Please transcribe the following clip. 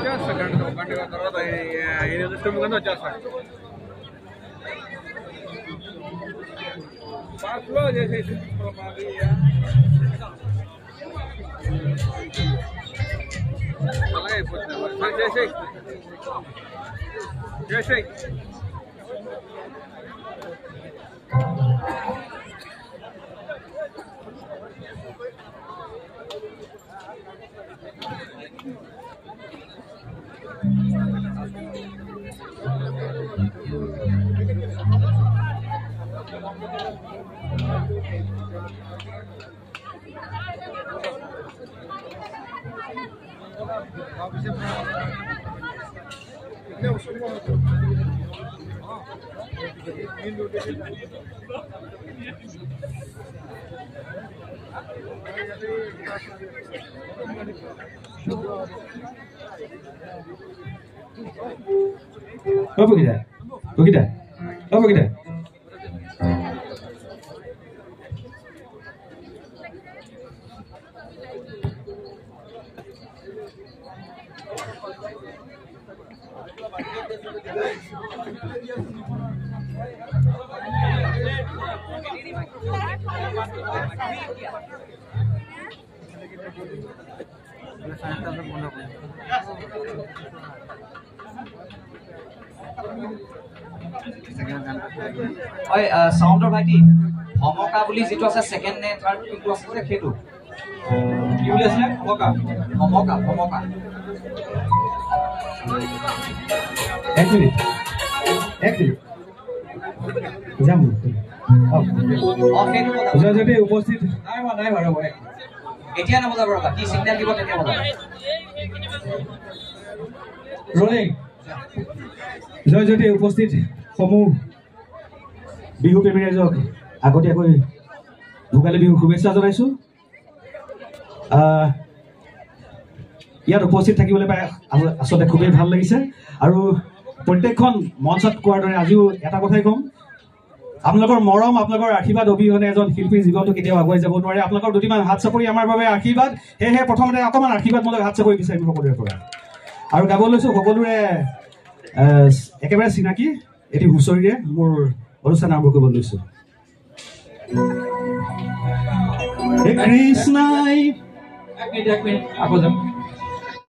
వచ్చేస్తా గంట తర్వాత 8 నిమిషం వచ్చేస్తా పాస్లో చేసేసి అలాగే అయిపోతుంది చేసేయి Apa kita? Begitu? Apa kita? সাউন্ডৰ ভাইটি ভমকা বুলি যেটো আছে সেকেন্ড নে থাৰ্ড কিন্তু আছে যে খেটো কি বুলি আছে ভমকা ভমকা ভমকা এক মিনিট যাম যদি উপস্থিত নাই বাৰু এতিয়া না বজাব ৰবা কি সিগনেল দিব তেতিয়া বজাব ৰলিং যদি উপস্থিত সমূহ বিহু প্ৰেমী ৰাইজক আগতীয়াকৈ ভোগালী বিহুৰ শুভেচ্ছা জনাইছো ইয়াত উপস্থিত থাকিবলৈ পাই আচলতে খুবেই ভাল লাগিছে আৰু প্ৰত্যেকখন মঞ্চত কোৱাৰ দৰে আজিও এটা কথাই ক'ম আপোনালোকৰ মৰম আপোনালোকৰ আশীৰ্বাদ অবিহনে এজন শিল্পীৰ জীৱনটো কেতিয়াও আগুৱাই যাব নোৱাৰে আপোনালোকৰ দুটিমান হাত চাপৰি আমাৰ বাবে আশীৰ্বাদ সেয়েহে প্ৰথমতে অকণমান আশীৰ্বাদমূলক হাত চাপৰি বিচাৰিম সকলোৰে পৰা আৰু গাব লৈছোঁ সকলোৰে একেবাৰে চিনাকি এটি হুঁচৰিৰে মোৰ অনুষ্ঠান আৰম্ভ কৰিব লৈছোঁ কৃষ্ণাই এক মিনিট আকৌ যাম